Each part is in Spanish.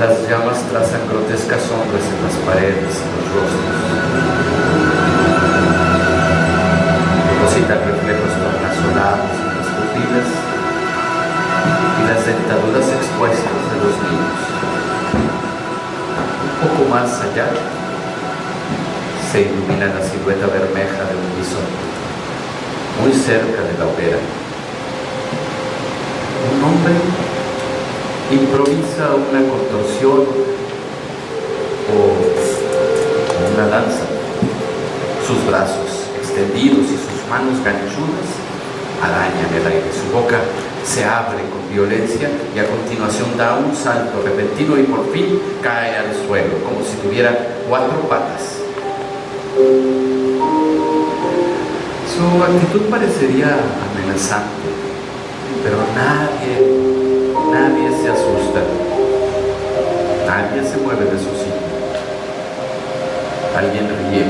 Las llamas trazan grotescas sombras en las paredes y los rostros. Depositan reflejos tornasolados en las pupilas y las dentaduras expuestas de los niños. Un poco más allá se ilumina la silueta bermeja de un bisonte, muy cerca de la hoguera. Un hombre improvisa una contorsión o una danza. Sus brazos extendidos y sus manos ganchudas arañan el aire. Su boca se abre con violencia y a continuación da un salto repentino y por fin cae al suelo, como si tuviera 4 patas. Su actitud parecería amenazante, pero nadie se asusta, nadie se mueve de su sitio. Alguien ríe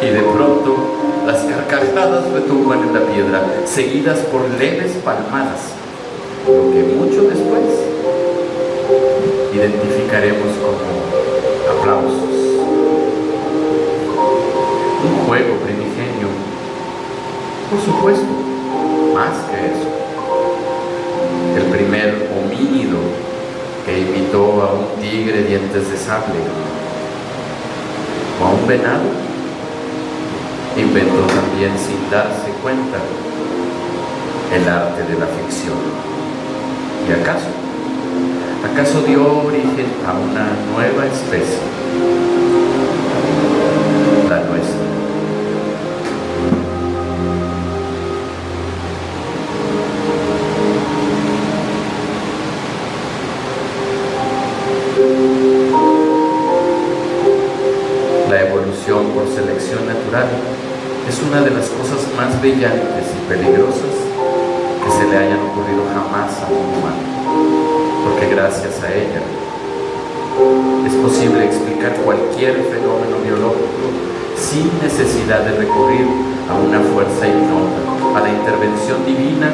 y de pronto las carcajadas retumban en la piedra, seguidas por leves palmadas, lo que mucho después identificaremos como aplausos. Un juego primigenio, por supuesto, más que eso. El primer homínido que imitó a un tigre dientes de sable o a un venado, inventó también sin darse cuenta el arte de la ficción. ¿Y acaso dio origen a una nueva especie? La nuestra. La evolución por selección natural es una de las cosas más brillantes y peligrosas que se le hayan ocurrido jamás a un humano, porque gracias a ella es posible explicar cualquier fenómeno biológico sin necesidad de recurrir a una fuerza ignota, a la intervención divina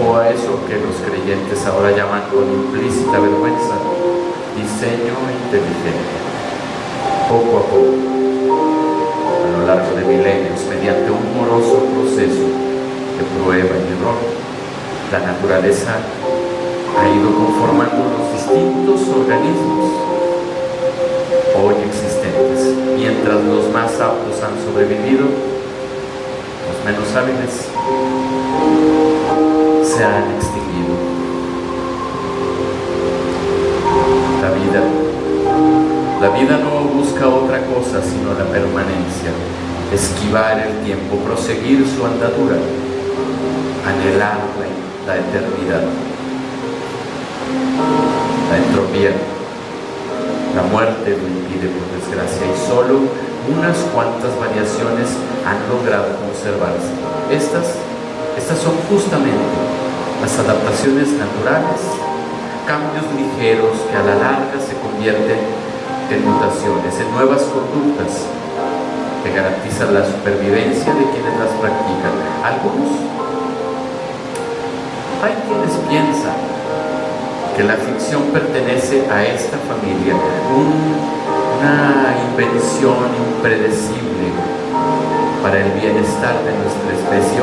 o a eso que los creyentes ahora llaman con implícita vergüenza diseño inteligente. Poco a poco, a lo largo de milenios, mediante un moroso proceso de prueba y error, la naturaleza ha ido conformando los distintos organismos hoy existentes, mientras los más aptos han sobrevivido, los menos hábiles se han extinguido. La vida no busca otra cosa sino la permanencia, esquivar el tiempo, proseguir su andadura, anhelar la eternidad. La entropía, la muerte lo impide por desgracia y solo unas cuantas variaciones han logrado conservarse. Estas son justamente las adaptaciones naturales, cambios ligeros que a la larga se convierten en mutaciones, en nuevas conductas que garantizan la supervivencia de quienes las practican. Hay quienes piensan que la ficción pertenece a esta familia, una invención impredecible para el bienestar de nuestra especie.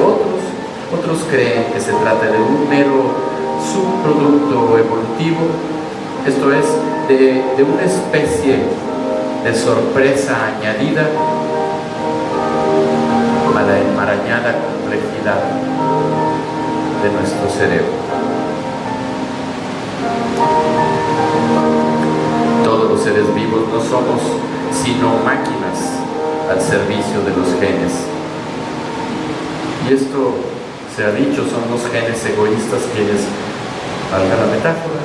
Otros creen que se trata de un mero subproducto evolutivo, esto es, de una especie de sorpresa añadida a la enmarañada complejidad de nuestro cerebro. Todos los seres vivos no somos sino máquinas al servicio de los genes. Y esto se ha dicho, son los genes egoístas quienes, valga la metáfora,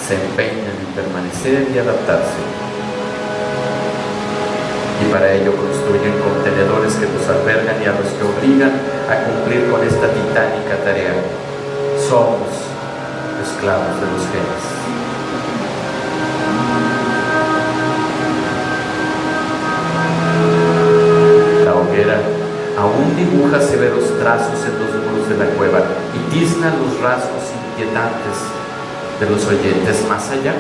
se empeñan en permanecer y adaptarse. Y para ello construyen contenedores que los albergan y a los que obligan a cumplir con esta titánica tarea. Somos esclavos de los genes. La hoguera aún dibuja severos trazos en los muros de la cueva y tizna los rasgos inquietantes de los oyentes. Más allá,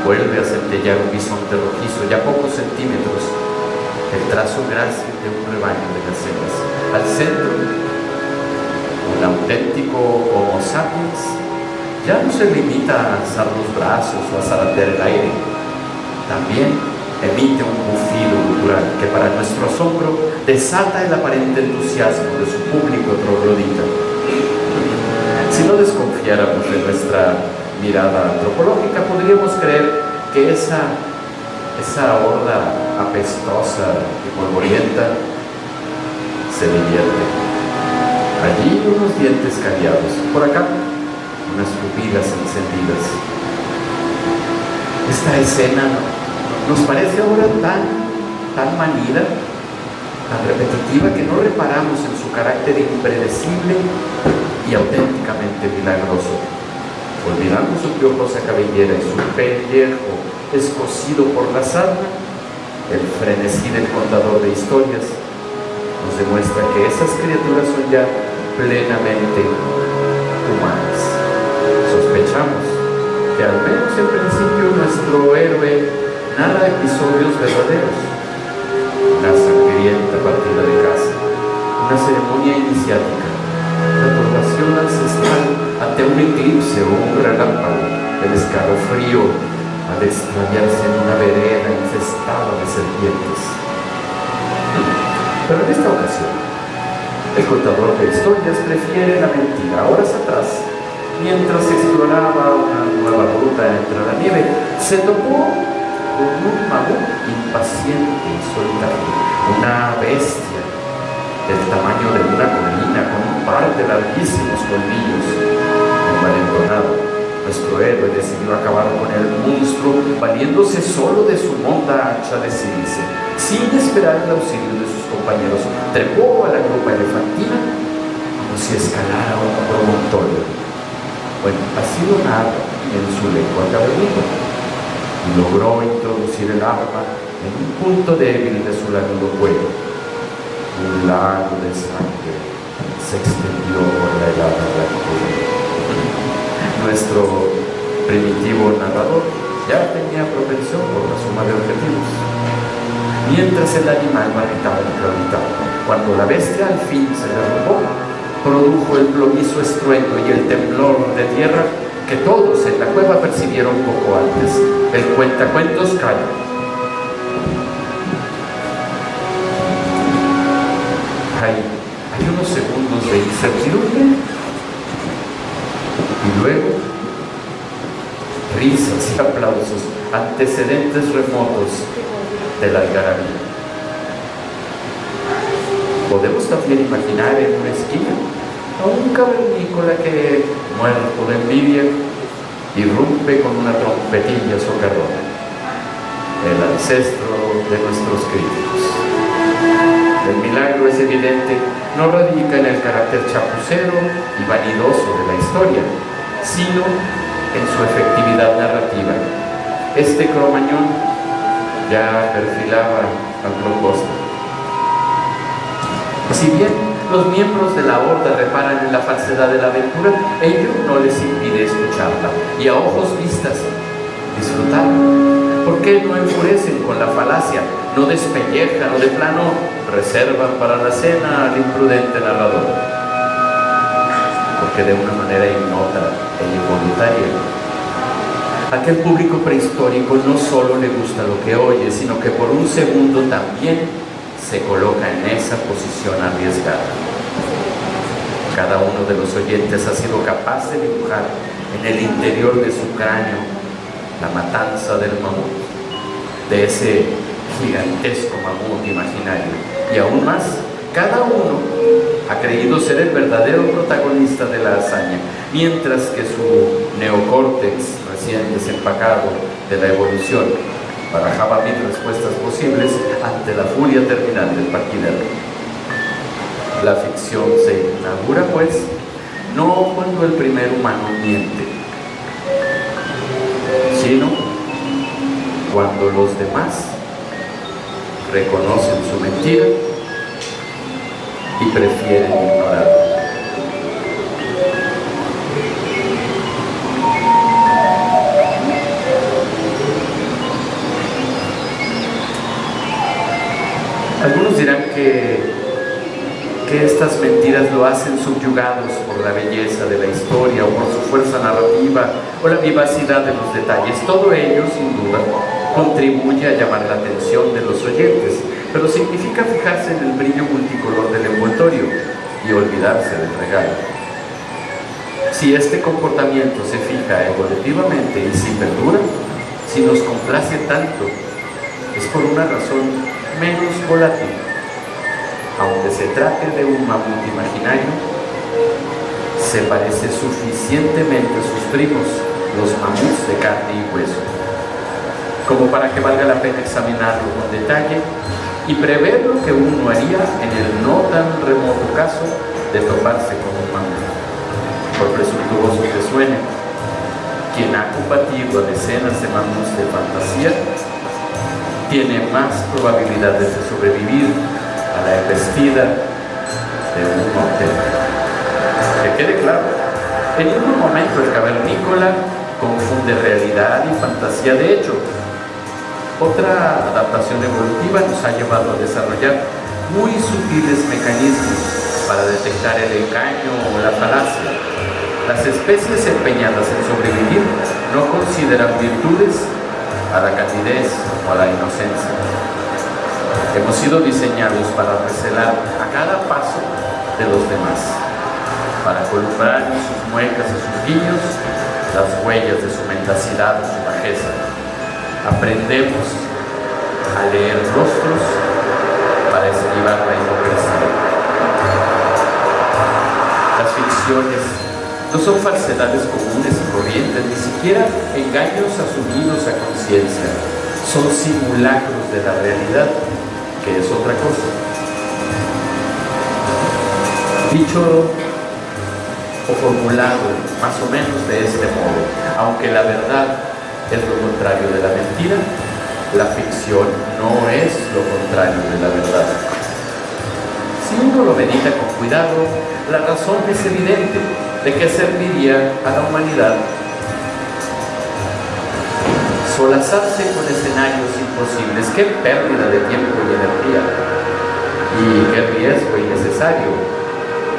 Vuelve a centellar un bisonte rojizo, ya pocos centímetros, el trazo grácil de un rebaño de gacelas. Al centro, un auténtico Homo sapiens ya no se limita a alzar los brazos o a zarandear el aire. También emite un bufido gutural que para nuestro asombro desata el aparente entusiasmo de su público troglodita. Si no desconfiáramos de nuestra mirada antropológica, podríamos creer que esa horda apestosa y polvorienta se divierte. Allí unos dientes cariados, por acá unas pupilas encendidas. Esta escena nos parece ahora tan manida, tan repetitiva, que no reparamos en su carácter impredecible y auténticamente milagroso. Olvidando su piojosa cabellera y su pellejo escocido por la sarna, el frenesí del contador de historias nos demuestra que esas criaturas son ya plenamente humanas. Sospechamos que al menos en principio nuestro héroe narra episodios verdaderos: una sangrienta partida de caza, una ceremonia iniciática, la adoración ancestral ante un eclipse o un relámpago, el escalofrío al extraviarse en una vereda infestada de serpientes. Pero en esta ocasión, el contador de historias prefiere la mentira. Horas atrás, mientras exploraba una nueva ruta entre la nieve, se topó con un mamut impaciente y solitario, una bestia del tamaño de una colina con un par de larguísimos colmillos. Envalentonado, nuestro héroe decidió acabar con el monstruo valiéndose solo de su monda hacha de sílice. Sin esperar el auxilio de sus compañeros, trepó a la grupa elefantina como si escalara un promontorio. Bueno, así lo narra en su lengua cavernícola, y logró introducir el arma en un punto débil de su lanudo cuello. Un lago de sangre se extendió por la helada blancura. Nuestro primitivo narrador ya tenía propensión por la suma de objetivos. Mientras el animal barritaba y gravitaba, cuando la bestia al fin se derrumbó, produjo el plomizo estruendo y el temblor de tierra que todos en la cueva percibieron poco antes. El cuentacuentos calla. Hay unos segundos de incertidumbre y luego risas y aplausos, antecedentes remotos de la algarabía. Podemos también imaginar en una esquina a un cavernícola que, muerto de envidia, irrumpe con una trompetilla socarrona, el ancestro de nuestros críticos. El milagro es evidente, no radica en el carácter chapucero y vanidoso de la historia, sino en su efectividad narrativa. Este cromañón ya perfilaba al propósito. Si bien los miembros de la horda reparan en la falsedad de la aventura, ello no les impide escucharla y a ojos vistas disfrutarla. ¿Por qué no enfurecen con la falacia, no despellejan o de plano reservan para la cena al imprudente narrador? Porque de una manera ignota e involuntaria, aquel público prehistórico no solo le gusta lo que oye, sino que por un segundo también se coloca en esa posición arriesgada. Cada uno de los oyentes ha sido capaz de dibujar en el interior de su cráneo la matanza del mamut, de ese gigantesco mamut imaginario. Y aún más, cada uno ha creído ser el verdadero protagonista de la hazaña, mientras que su neocórtex recién desempacado de la evolución barajaba 1000 respuestas posibles ante la furia terminal del parquímetro. La ficción se inaugura, pues, no cuando el primer humano miente, sino cuando los demás reconocen su mentira y prefieren ignorarla. Algunos dirán que estas mentiras lo hacen subyugados por la belleza de la historia o por su fuerza narrativa o la vivacidad de los detalles. Todo ello, sin duda, contribuye a llamar la atención de los oyentes, pero significa fijarse en el brillo multicolor del envoltorio y olvidarse del regalo. Si este comportamiento se fija evolutivamente y si perdura, si nos complace tanto, es por una razón menos volátil. Aunque se trate de un mamut imaginario, se parece suficientemente a sus primos, los mamuts de carne y hueso, como para que valga la pena examinarlo con detalle y prever lo que uno haría en el no tan remoto caso de toparse con un mamut. Por presuntuoso que suene, quien ha combatido a decenas de mamuts de fantasía tiene más probabilidades de sobrevivir a la embestida de un mortero. Que quede claro, en ningún momento el cavernícola confunde realidad y fantasía. De hecho, otra adaptación evolutiva nos ha llevado a desarrollar muy sutiles mecanismos para detectar el engaño o la falacia. Las especies empeñadas en sobrevivir no consideran virtudes a la candidez o a la inocencia. Hemos sido diseñados para recelar a cada paso de los demás, para colocar en sus muecas y sus guiños las huellas de su mendacidad o su bajeza. Aprendemos a leer rostros para esquivar la hipocresía. Las ficciones no son falsedades comunes y corrientes, ni siquiera engaños asumidos a conciencia. Son simulacros de la realidad, que es otra cosa. Dicho o formulado más o menos de este modo, aunque la verdad es lo contrario de la mentira, la ficción no es lo contrario de la verdad. Si uno lo medita con cuidado, la razón es evidente. ¿De qué serviría a la humanidad solazarse con escenarios imposibles? ¡Qué pérdida de tiempo y energía! Y qué riesgo innecesario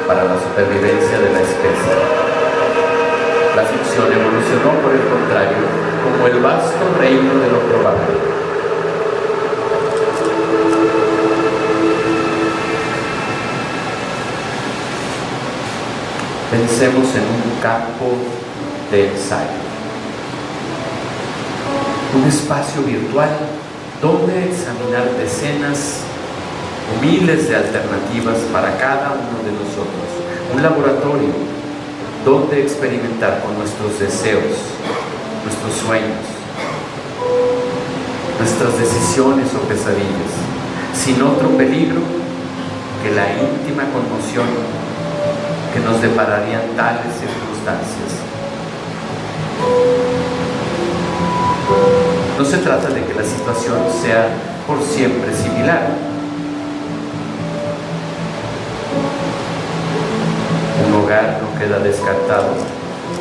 para la supervivencia de la especie. La ficción evolucionó, por el contrario, como el vasto reino de lo probable. Pensemos en un campo de ensayo, un espacio virtual donde examinar decenas o miles de alternativas para cada uno de nosotros, un laboratorio donde experimentar con nuestros deseos, nuestros sueños, nuestras decisiones o pesadillas, sin otro peligro que la íntima conmoción que nos depararían tales circunstancias. No se trata de que la situación sea por siempre similar. Un hogar no queda descartado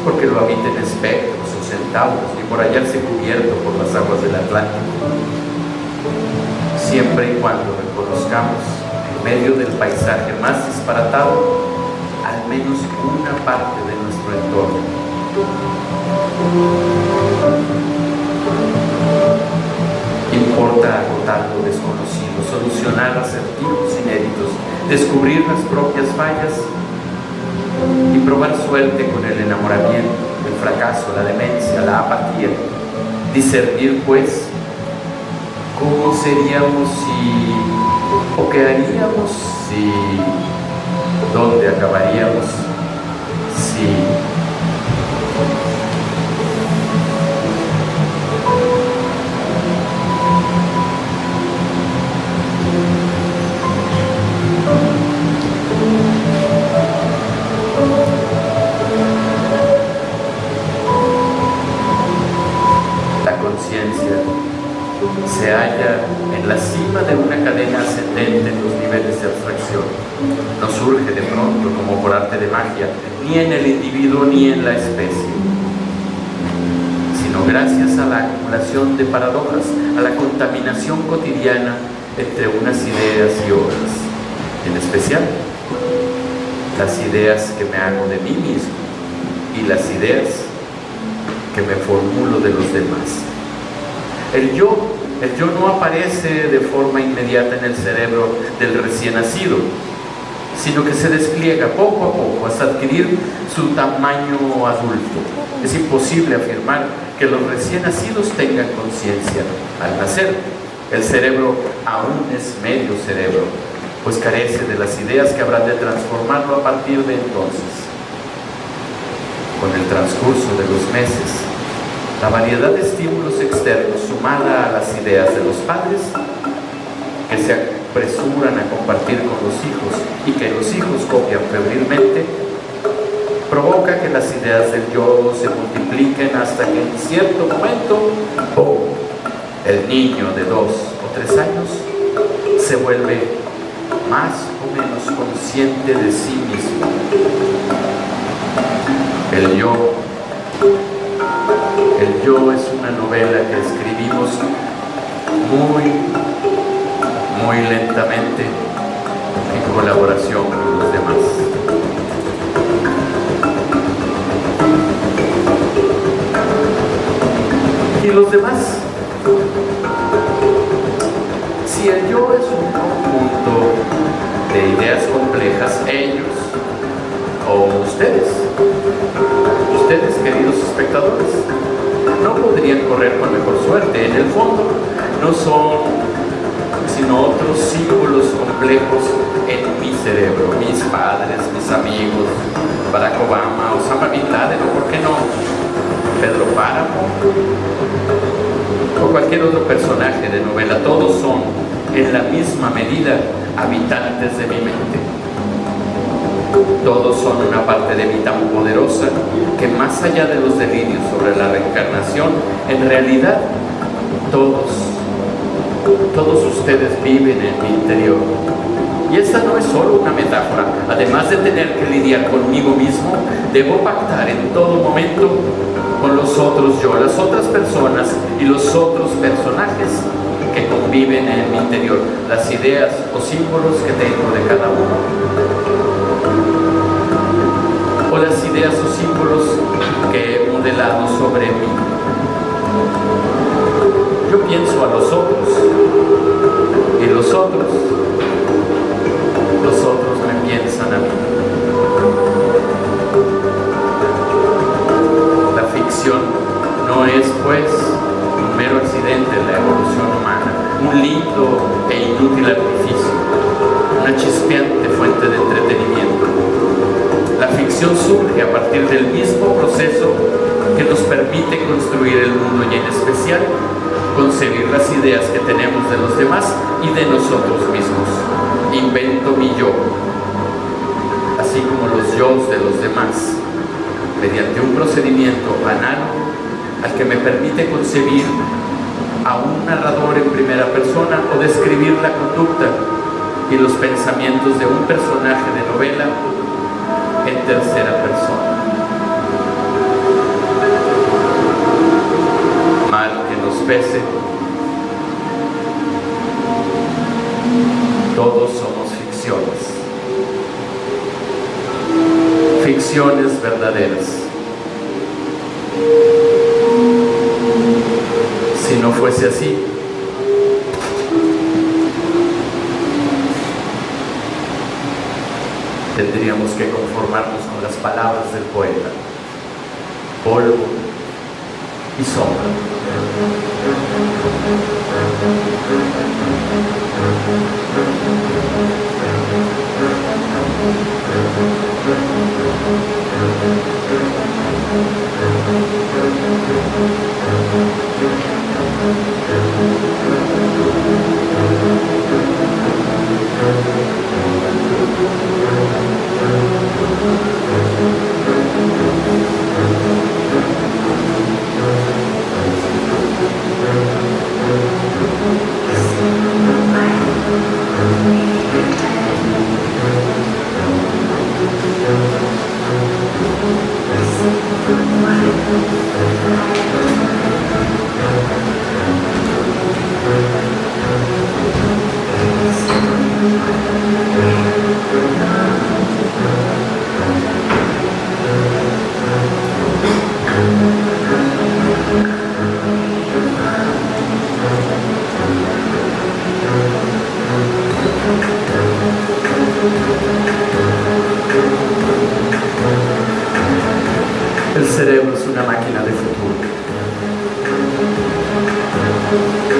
porque lo habiten espectros o centauros, ni por hallarse cubierto por las aguas del Atlántico, siempre y cuando reconozcamos en medio del paisaje más disparatado al menos una parte de nuestro entorno. Importa agotar lo desconocido, solucionar acertijos inéditos, descubrir las propias fallas y probar suerte con el enamoramiento, el fracaso, la demencia, la apatía. Discernir, pues, cómo seríamos o qué haríamos dónde acabaríamos la conciencia se halla en la cima de una cadena ascendente en los niveles de abstracción. No surge de pronto como por arte de magia, ni en el individuo ni en la especie, sino gracias a la acumulación de paradojas, a la contaminación cotidiana entre unas ideas y otras, en especial las ideas que me hago de mí mismo y las ideas que me formulo de los demás. El yo no aparece de forma inmediata en el cerebro del recién nacido, sino que se despliega poco a poco hasta adquirir su tamaño adulto. Es imposible afirmar que los recién nacidos tengan conciencia al nacer. El cerebro aún es medio cerebro, pues carece de las ideas que habrán de transformarlo a partir de entonces. Con el transcurso de los meses, la variedad de estímulos externos sumada a las ideas de los padres, que se apresuran a compartir con los hijos y que los hijos copian febrilmente, provoca que las ideas del yo se multipliquen hasta que en cierto momento, ¡pum!, el niño de 2 o 3 años se vuelve más o menos consciente de sí mismo. El yo es una novela que escribimos muy lentamente en colaboración con los demás. ¿Y los demás? Si el yo es un conjunto de ideas complejas, ellos o ustedes, queridos espectadores, no podrían correr con mejor suerte. En el fondo, no son sino otros símbolos complejos en mi cerebro, mis padres, mis amigos, Barack Obama, Osama Bin Laden, o por qué no, Pedro Páramo, o cualquier otro personaje de novela. Todos son, en la misma medida, habitantes de mi mente. Todos son una parte de mí tan poderosa que, más allá de los delirios sobre la reencarnación, en realidad todos ustedes viven en mi interior. Y esta no es solo una metáfora. Además de tener que lidiar conmigo mismo, debo pactar en todo momento con los otros yo, las otras personas y los otros personajes que conviven en mi interior, las ideas o símbolos que tengo de cada uno, o las ideas o símbolos que he modelado sobre mí. Yo pienso a los otros y los otros me piensan a mí. La ficción no es, pues, un mero accidente de la evolución humana, un lindo e inútil artificio, una chispeante fuente de entretenimiento. La ficción surge a partir del mismo proceso que nos permite construir el mundo y, en especial, concebir las ideas que tenemos de los demás y de nosotros mismos. Invento mi yo, así como los yos de los demás, mediante un procedimiento análogo al que me permite concebir a un narrador en primera persona o describir la conducta y los pensamientos de un personaje de novela en tercera persona. Mal que nos pese, todos somos ficciones verdaderas. Si no fuese así, tendríamos que conformarnos con las palabras del poeta: polvo y sombra.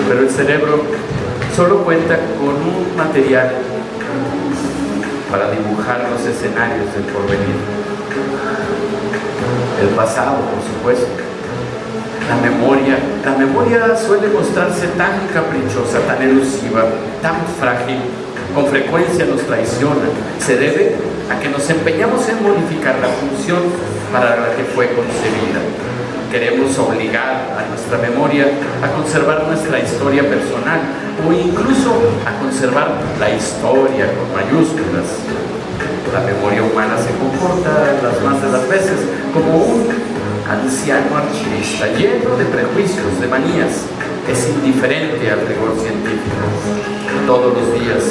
Pero el cerebro solo cuenta con un material para dibujar los escenarios del porvenir. El pasado, por supuesto. La memoria suele mostrarse tan caprichosa, tan elusiva, tan frágil, con frecuencia nos traiciona. Se debe a que nos empeñamos en modificar la función para la que fue concebida. Queremos obligar a nuestra memoria a conservar nuestra historia personal o incluso a conservar la historia con mayúsculas. La memoria humana se comporta las más de las veces como un anciano archivista lleno de prejuicios, de manías. Es indiferente al rigor científico. Todos los días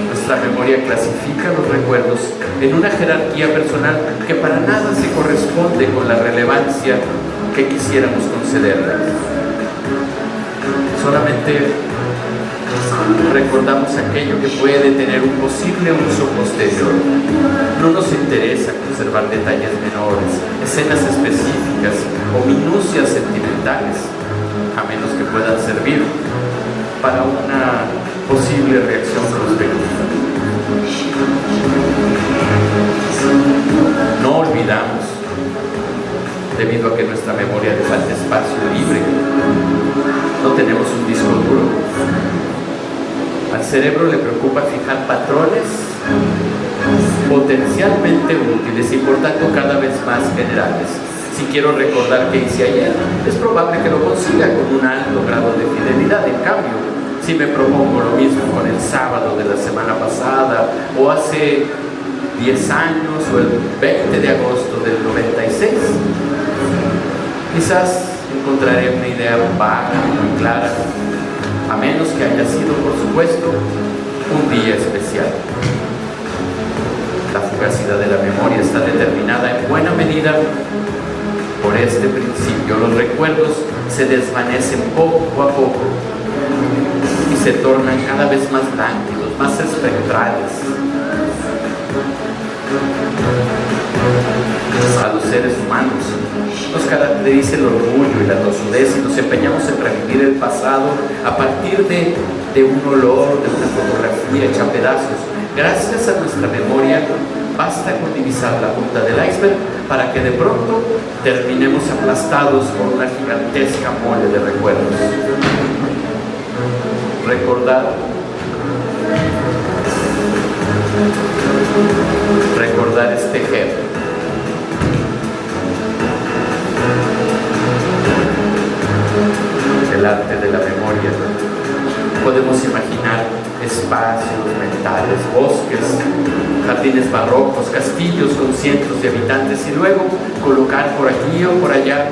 nuestra memoria clasifica los recuerdos en una jerarquía personal que para nada se corresponde con la relevancia que quisiéramos concederla. Solamente recordamos aquello que puede tener un posible uso posterior. No nos interesa conservar detalles menores, escenas específicas o minucias sentimentales, a menos que puedan servir para una posible reacción prospectiva. No olvidamos, debido a que nuestra memoria le falta espacio libre. No tenemos un disco duro. Al cerebro le preocupa fijar patrones potencialmente útiles y por tanto cada vez más generales. Si quiero recordar qué hice ayer, es probable que lo consiga con un alto grado de fidelidad. En cambio, si me propongo lo mismo con el sábado de la semana pasada o hace 10 años o el 20 de agosto del 96, quizás encontraré una idea vaga, muy clara, a menos que haya sido, por supuesto, un día especial. La fugacidad de la memoria está determinada en buena medida por este principio. Los recuerdos se desvanecen poco a poco y se tornan cada vez más lánguidos, más espectrales. A los seres humanos nos caracteriza el orgullo y la tosudez y nos empeñamos en revivir el pasado a partir de un olor, de una fotografía hecha a pedazos. Gracias a nuestra memoria basta con divisar la punta del iceberg para que de pronto terminemos aplastados por una gigantesca mole de recuerdos. Recordar es tejer. El arte de la memoria. Podemos imaginar espacios mentales, bosques, jardines barrocos, castillos con cientos de habitantes y luego colocar por aquí o por allá,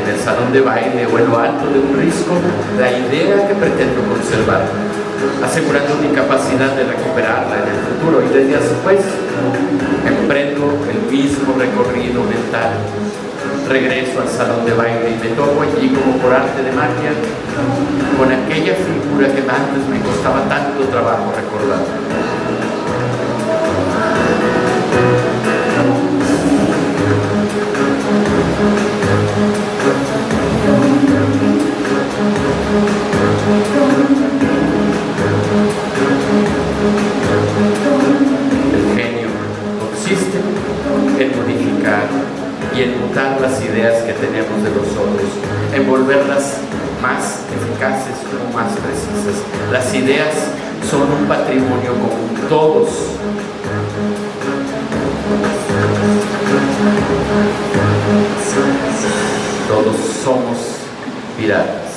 en el salón de baile o en lo alto de un risco, la idea que pretendo conservar, asegurando mi capacidad de recuperarla en el futuro. Y desde después emprendo el mismo recorrido mental. Regreso al salón de baile y me topo allí como por arte de magia con aquella figura que antes me costaba tanto trabajo recordar. El genio consiste en modificar y en mutar las ideas que tenemos de los otros, en volverlas más eficaces o más precisas. Las ideas son un patrimonio común. Todos somos piratas.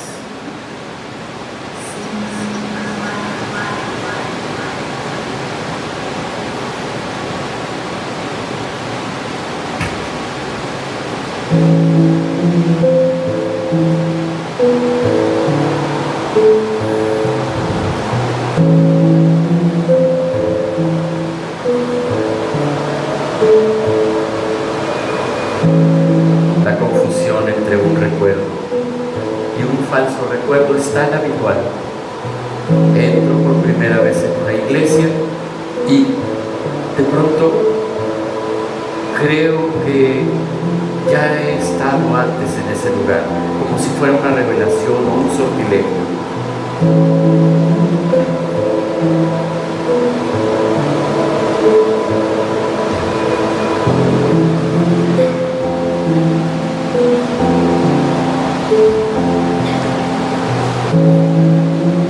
La confusión entre un recuerdo y un falso recuerdo es tan habitual. Entro por primera vez en una iglesia y de pronto creo que ya he estado antes en ese lugar, como si fuera una revelación o un sortilegio.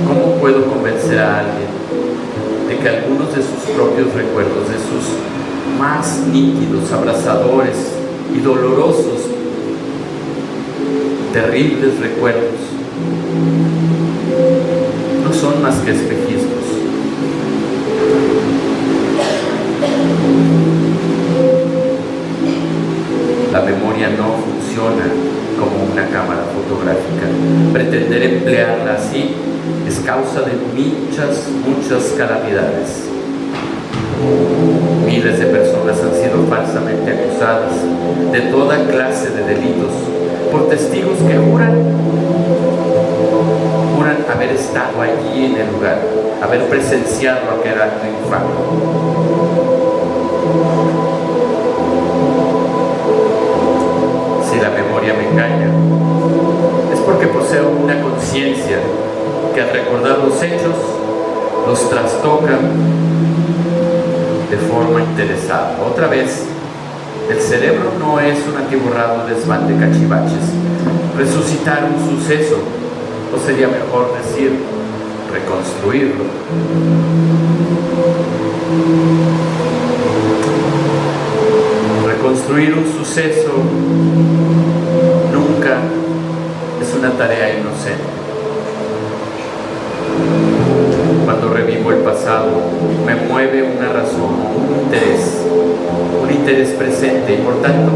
¿Cómo puedo convencer a alguien de que algunos de sus propios recuerdos, de sus más nítidos, abrasadores y dolorosos, terribles recuerdos, no son más que espejismos? La memoria no funciona como una cámara fotográfica. Pretender emplearla así es causa de muchas calamidades. Miles de personas han sido falsamente acusadas de toda clase de delitos por testigos que juran haber estado allí en el lugar, haber presenciado aquel acto infame. Si la memoria me engaña, es porque poseo una conciencia que al recordar los hechos los trastoca de forma interesada. Otra vez, el cerebro no es un atiborrado desván de cachivaches. Resucitar un suceso, o sería mejor decir, reconstruirlo. Reconstruir un suceso nunca es una tarea inocente. Cuando revivo el pasado, me mueve una razón, un interés presente y por tanto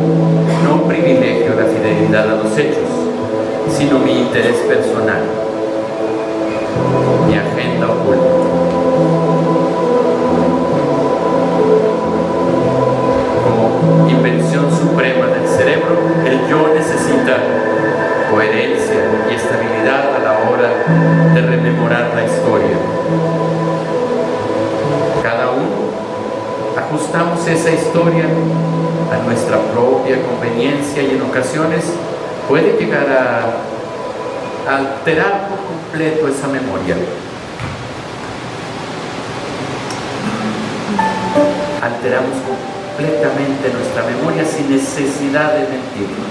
no privilegio la fidelidad a los hechos, sino mi interés personal, mi agenda oculta. Como invención suprema del cerebro, el yo necesita coherencia y estabilidad a la hora de rememorar la historia. Cada uno ajustamos esa historia a nuestra propia conveniencia y en ocasiones puede llegar a alterar por completo esa memoria. Alteramos completamente nuestra memoria sin necesidad de mentirlo.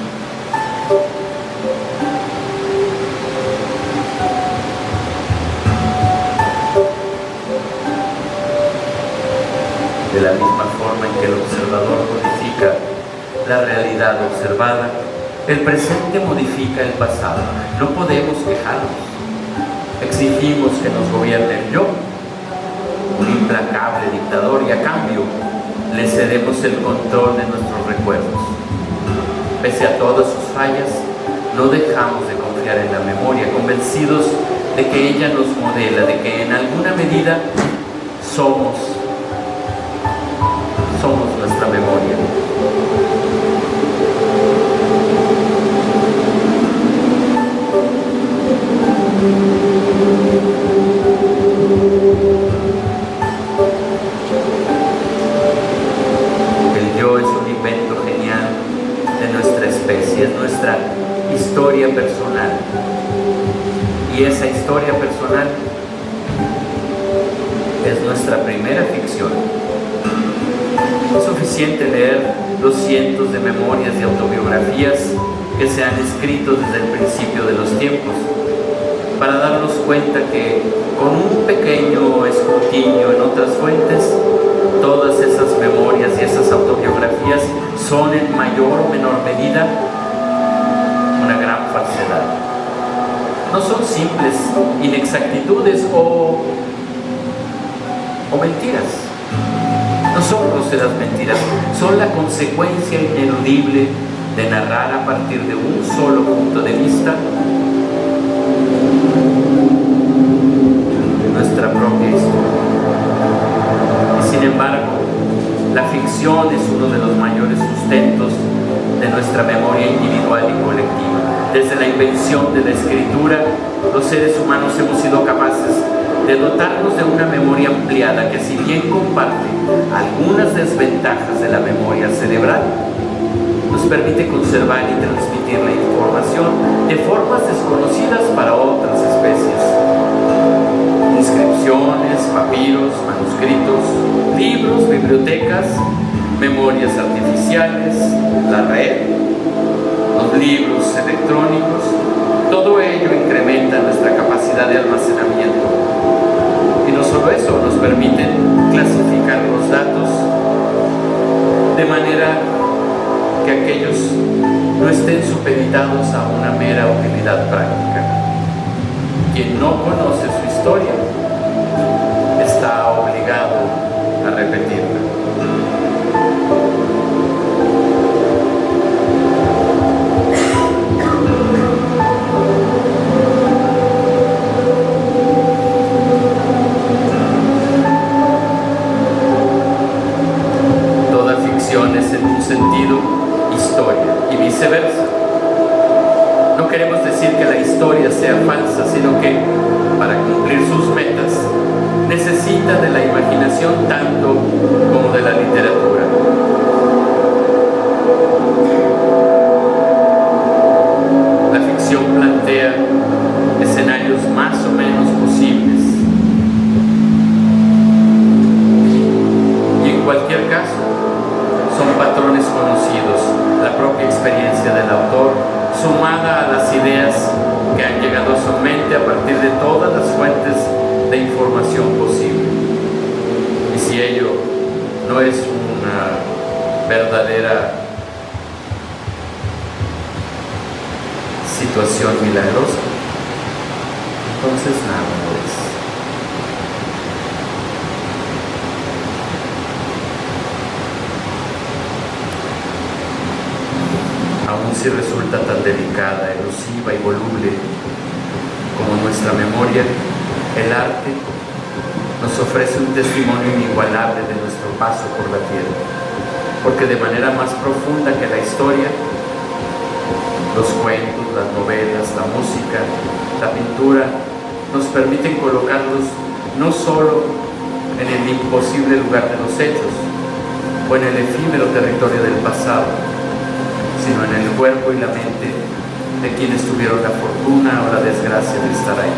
De la misma forma en que el observador modifica la realidad observada, el presente modifica el pasado. No podemos quejarnos. Exigimos que nos gobierne el yo, un implacable dictador, y a cambio le cedemos el control de nuestros recuerdos. Pese a todas sus fallas, no dejamos de confiar en la memoria, convencidos de que ella nos modela, de que en alguna medida somos nuestra memoria. El yo es un invento genial de nuestra especie, es nuestra historia personal. Y esa historia personal es nuestra primera ficción. Es suficiente leer los cientos de memorias y autobiografías que se han escrito desde el principio de los tiempos para darnos cuenta que con un pequeño escrutinio en otras fuentes, todas esas memorias y esas autobiografías son en mayor o menor medida una gran falsedad. No son simples inexactitudes o mentiras. No son groseras mentiras, son la consecuencia ineludible de narrar a partir de un solo punto de vista nuestra propia historia. Y sin embargo, la ficción es uno de los mayores sustentos de nuestra memoria individual y colectiva. Desde la invención de la escritura, los seres humanos hemos sido capaces de dotarnos de una memoria ampliada que, si bien comparte algunas desventajas de la memoria cerebral, nos permite conservar y transmitir la información de formas desconocidas para otras especies. Inscripciones, papiros, manuscritos, libros, bibliotecas, memorias artificiales, la red, los libros electrónicos, todo ello incrementa nuestra capacidad de almacenamiento. Y no solo eso, nos permiten clasificar los datos de manera que aquellos no estén supeditados a una mera utilidad práctica. Quien no conoce su historia está obligado a repetirla. Toda ficción es en un sentido historia y viceversa. No queremos decir que la historia sea falsa, sino que para cumplir sus metas necesita de la imaginación tanto como de la literatura. La ficción plantea escenarios más o menos posibles y en cualquier caso son patrones conocidos, la propia experiencia del autor sumada a las ideas que han llegado a su mente a partir de todas las fuentes de información posible. Y si ello no es una verdadera situación milagrosa, entonces nada lo es. Aun si resulta tan delicada, elusiva y voluble como nuestra memoria, el arte nos ofrece un testimonio inigualable de nuestro paso por la tierra, porque de manera más profunda que la historia, los cuentos, las novelas, la música, la pintura, nos permiten colocarlos no solo en el imposible lugar de los hechos o en el efímero territorio del pasado, sino en el cuerpo y la mente de quienes tuvieron la fortuna o la desgracia de estar ahí.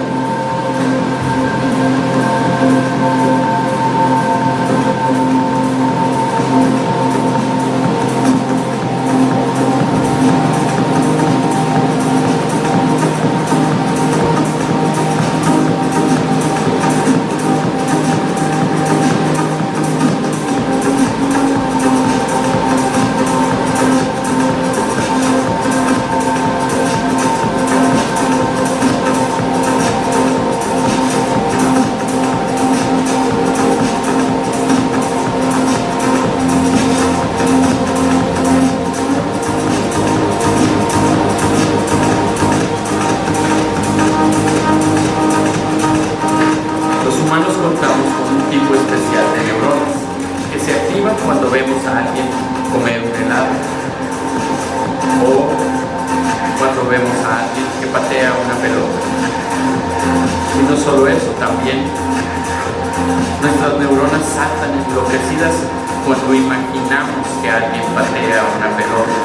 Cuando imaginamos que alguien patea una pelota,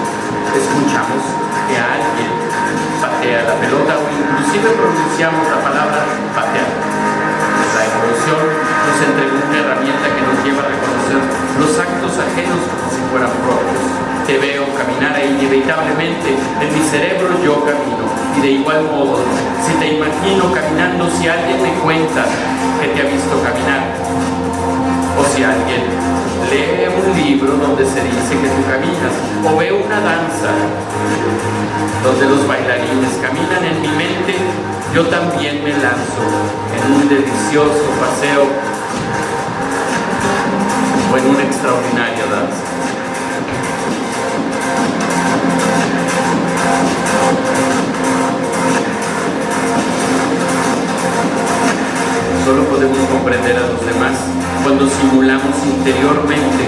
escuchamos que alguien patea la pelota o inclusive pronunciamos la palabra patear. La evolución nos entregó una herramienta que nos lleva a reconocer los actos ajenos como si fueran propios. Te veo caminar e inevitablemente en mi cerebro yo camino. Y de igual modo, si te imagino caminando, si alguien me cuenta que te ha visto caminar, o si alguien lee un libro donde se dice que tú caminas, o ve una danza donde los bailarines caminan, en mi mente yo también me lanzo en un delicioso paseo o en una extraordinaria danza. Solo podemos comprender a los demás cuando simulamos interiormente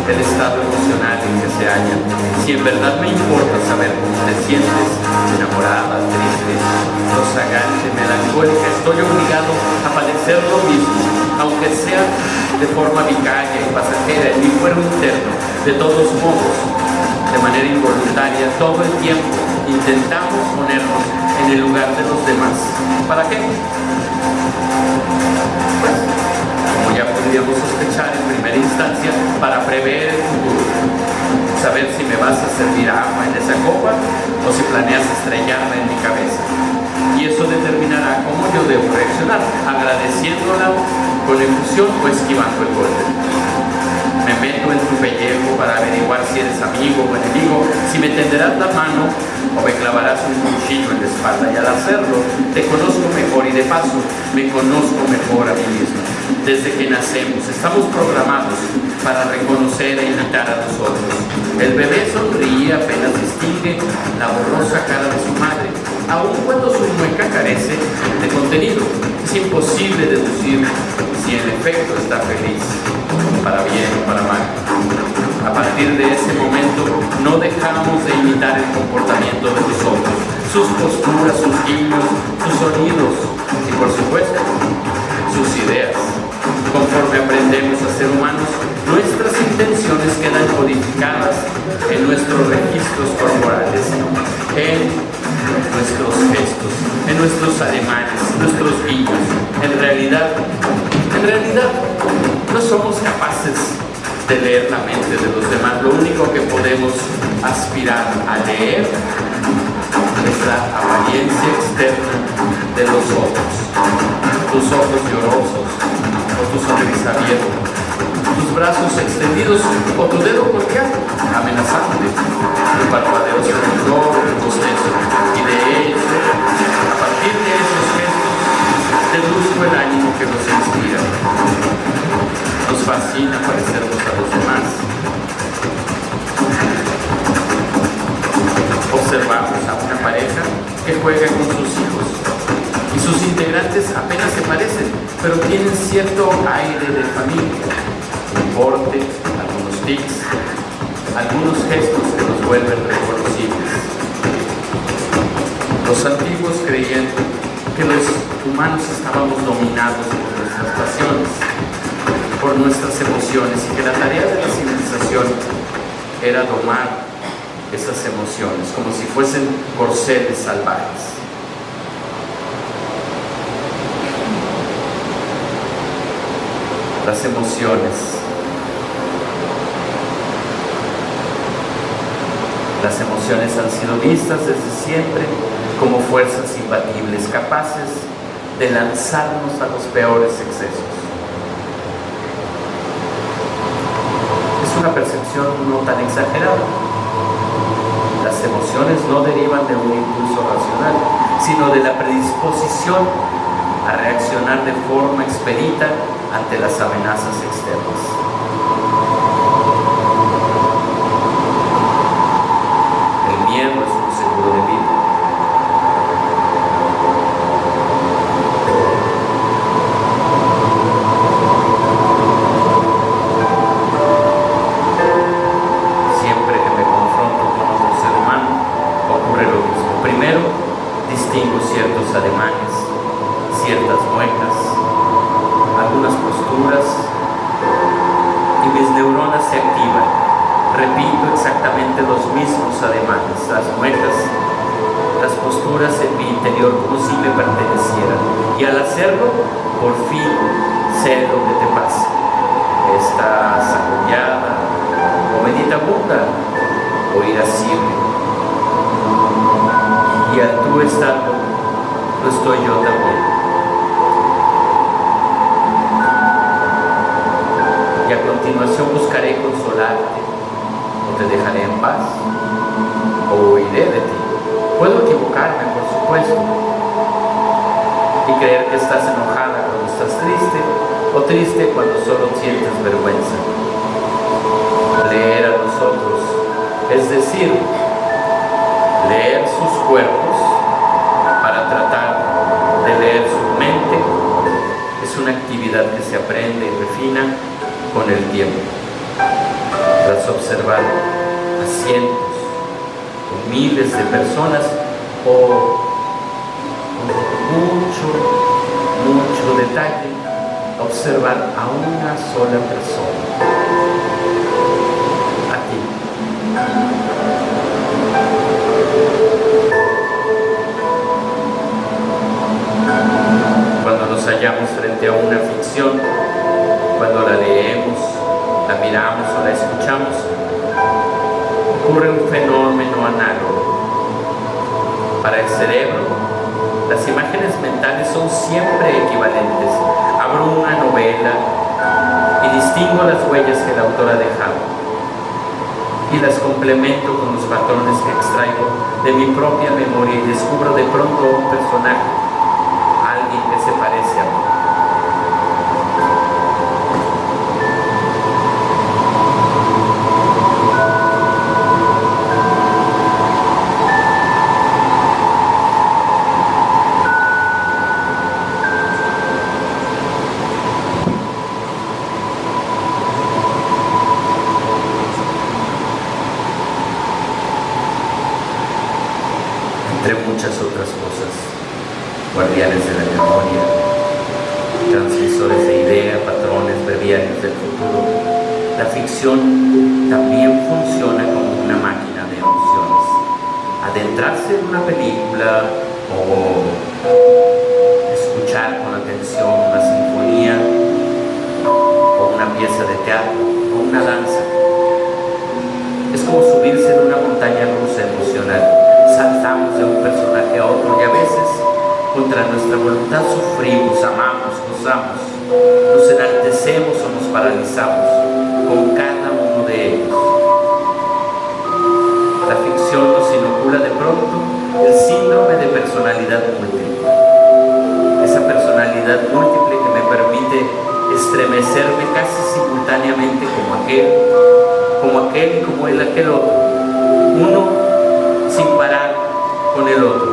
el estado emocional en que se hallan. Si en verdad me importa saber cómo te sientes, enamorada, triste, rozagante, melancólica, estoy obligado a padecer lo mismo, aunque sea de forma vicaria y pasajera, en mi fuero interno. De todos modos, de manera involuntaria, todo el tiempo intentamos ponernos en el lugar de los demás. ¿Para qué? Pues, como ya podríamos sospechar en primera instancia, para prever el futuro. Saber si me vas a servir agua en esa copa o si planeas estrellarla en mi cabeza. Y eso determinará cómo yo debo reaccionar, agradeciéndola con efusión o esquivando el golpe. Me meto en tu pellejo para averiguar si eres amigo o enemigo, si me tenderás la mano o me clavarás un cuchillo en la espalda, y al hacerlo te conozco mejor y de paso me conozco mejor a mí mismo. Desde que nacemos estamos programados para reconocer e imitar a los otros. El bebé sonríe apenas distingue la borrosa cara de su madre, aun cuando su mueca carece de contenido. Es imposible deducir si en efecto está feliz, para bien o para mal. A partir de ese momento no dejamos de imitar el comportamiento de los otros, sus posturas, sus guiños, sus sonidos y por supuesto sus ideas. Conforme aprendemos a ser humanos, nuestras intenciones quedan codificadas en nuestros registros corporales, en nuestros gestos, en nuestros ademanes, nuestros guiños. En realidad, no somos capaces de leer la mente de los demás. Lo único que podemos aspirar a leer es la apariencia externa de los otros. Tus ojos llorosos, o tu sonrisa abierta, tus brazos extendidos, o tu dedo colgado, amenazante, tu parpadeo seductor, tu bostezo. Y de hecho, a partir de esos gestos, deduzco el ánimo que nos inspira. Nos fascina parecernos a los demás. Observamos a una pareja que juega con sus hijos y sus integrantes apenas se parecen, pero tienen cierto aire de familia, un porte, algunos tics, algunos gestos que nos vuelven reconocibles. Los antiguos creían que los humanos estábamos dominados por nuestras pasiones, por nuestras emociones, y que la tarea de la civilización era domar esas emociones como si fuesen corceles salvajes. Las emociones han sido vistas desde siempre como fuerzas imbatibles, capaces de lanzarnos a los peores excesos. Es una percepción no tan exagerada. Las emociones no derivan de un impulso racional, sino de la predisposición a reaccionar de forma expedita ante las amenazas externas. El miedo es un seguro de vida. Siempre que me confronto con otro ser humano, ocurre lo mismo. Primero, distingo ciertos ademanes, ciertas muecas, algunas posturas, y mis neuronas se activan. Repito exactamente los mismos ademanes, las muecas, las posturas en mi interior, como si me pertenecieran. Y al hacerlo, por fin sé lo que te pasa. Estás agobiada, o meditabunda, o irascible. Y al tú estarlo, lo estoy yo también. Y a continuación buscaré consolarte, o te dejaré en paz, o huiré de ti. Puedo equivocarme, por supuesto, y creer que estás enojada cuando estás triste, o triste cuando solo sientes vergüenza. Leer a los otros, es decir, leer sus cuerpos para tratar de leer su mente, es una actividad que se aprende y refina con el tiempo. Tras observar a cientos o miles de personas, o con mucho detalle, observar a una sola persona, a ti. Cuando nos hallamos frente a una ficción, cuando la leemos, la miramos o la escuchamos, ocurre un fenómeno análogo. Para el cerebro, las imágenes mentales son siempre equivalentes. Abro una novela y distingo las huellas que el autor ha dejado y las complemento con los patrones que extraigo de mi propia memoria y descubro de pronto un personaje, alguien que se parece a mí. Entre muchas otras cosas, guardianes de la memoria, transmisores de idea, patrones, breviarios del futuro, la ficción también funciona como una máquina de emociones. Adentrarse en una película o escuchar con atención una sinfonía o una pieza de teatro o una danza es como subirse en una montaña rusa emocional. Saltamos de un personaje a otro y a veces contra nuestra voluntad sufrimos, amamos, gozamos, nos enaltecemos o nos paralizamos con cada uno de ellos. La ficción nos inocula de pronto el síndrome de personalidad múltiple, esa personalidad múltiple que me permite estremecerme casi simultáneamente como aquel y como él aquel otro, uno sin parar con el otro.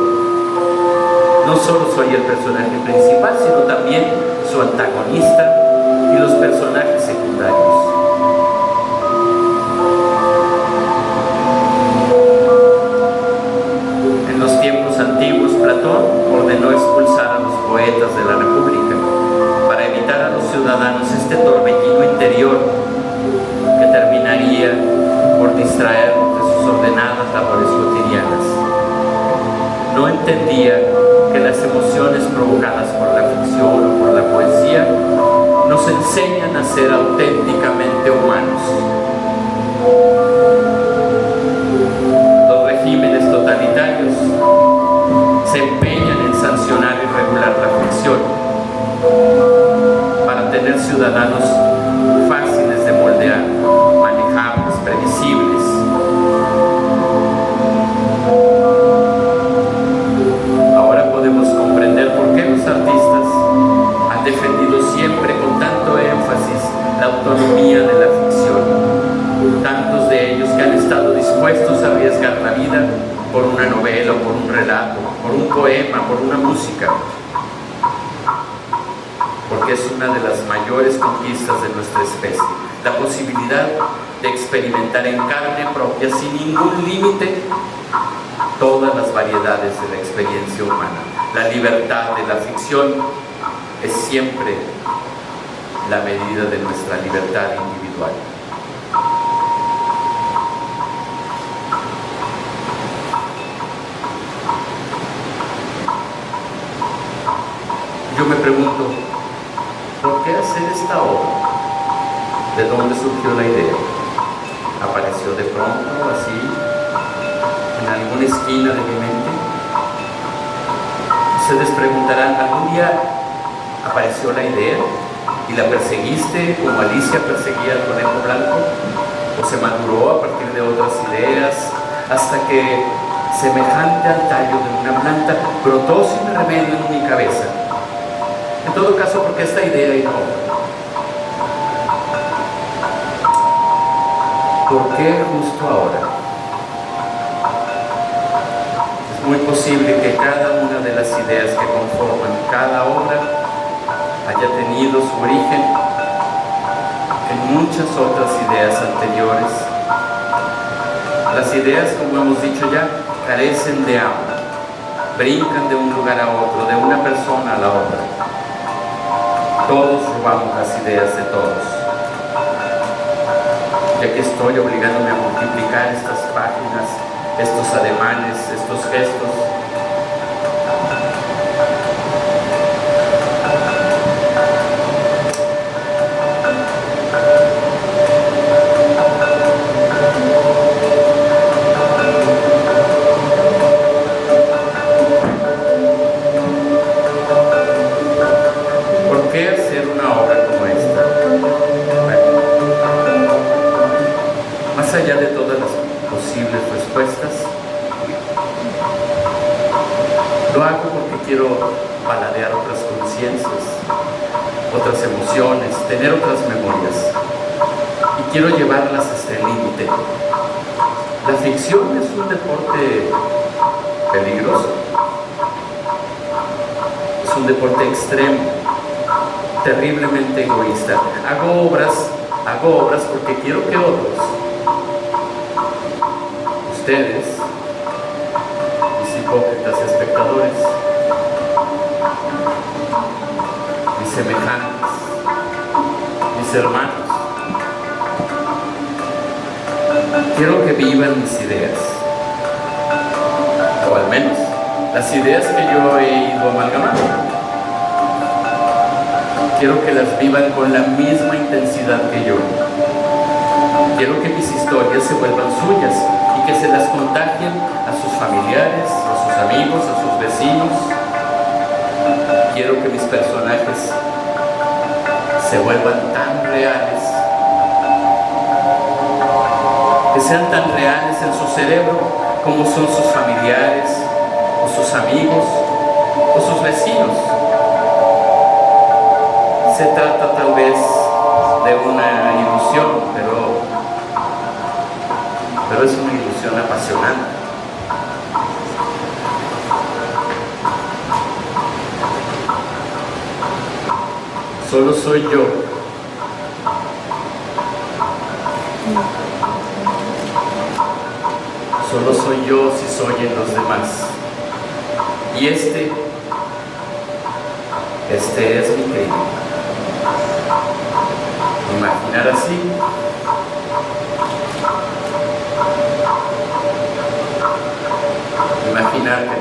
No solo soy el personaje principal, sino también su antagonista y los personajes secundarios. En los tiempos antiguos, Platón ordenó expulsar a los poetas de la República para evitar a los ciudadanos este torbellino interior que terminaría por distraernos de sus ordenadas labores cotidianas. No entendía que las emociones provocadas por la ficción o por la poesía nos enseñan a ser auténticamente humanos. Los regímenes totalitarios se empeñan en sancionar y regular la ficción para tener ciudadanos fáciles de moldear, manejables, previsibles. Ahora podemos comprender por qué los artistas han defendido siempre con tanto énfasis la autonomía de la ficción. Tantos de ellos que han estado dispuestos a arriesgar la vida por una novela, por un relato, por un poema, por una música, porque es una de las mayores conquistas de nuestra especie, la posibilidad de experimentar en carne propia, sin ningún límite, todas las variedades de la experiencia humana. La libertad de la ficción es siempre la medida de nuestra libertad individual. Yo me pregunto, ¿por qué hacer esta obra? ¿De dónde surgió la idea? ¿Apareció de pronto, así, en alguna esquina de mi mente? Ustedes preguntarán, ¿algún día apareció la idea y la perseguiste como Alicia perseguía al conejo blanco? ¿O se maduró a partir de otras ideas hasta que, semejante al tallo de una planta, brotó sin remedio en mi cabeza? En todo caso, porque esta idea y no otra. ¿Por qué justo ahora? Es muy posible que cada una de las ideas que conforman cada obra haya tenido su origen en muchas otras ideas anteriores. Las ideas, como hemos dicho ya, carecen de amo, brincan de un lugar a otro, de una persona a la otra. Todos robamos las ideas de todos. Ya que estoy obligándome a multiplicar estas páginas estos ademanes, estos gestos. ¿Por qué hacer una obra como esta? Bueno, más allá de todas las posibles respuestas, lo hago porque quiero paladear otras conciencias, otras emociones, tener otras memorias, y quiero llevarlas hasta el límite. La ficción es un deporte peligroso, es un deporte extremo, terriblemente egoísta. Hago obras porque quiero que otros, ustedes, mis hipócritas espectadores, mis semejantes, mis hermanos, quiero que vivan mis ideas, o al menos las ideas que yo he ido amalgamando. Quiero que las vivan con la misma intensidad que yo. Quiero que mis historias se vuelvan suyas y que se las contagien a sus familiares, a sus amigos, a sus vecinos. Quiero que mis personajes se vuelvan tan reales, que sean tan reales en su cerebro como son sus familiares, o sus amigos, o sus vecinos. Se trata tal vez de una ilusión, pero es una ilusión apasionante. Solo soy yo. Solo soy yo si soy en los demás. Y este es mi crimen. Imaginar así imaginar que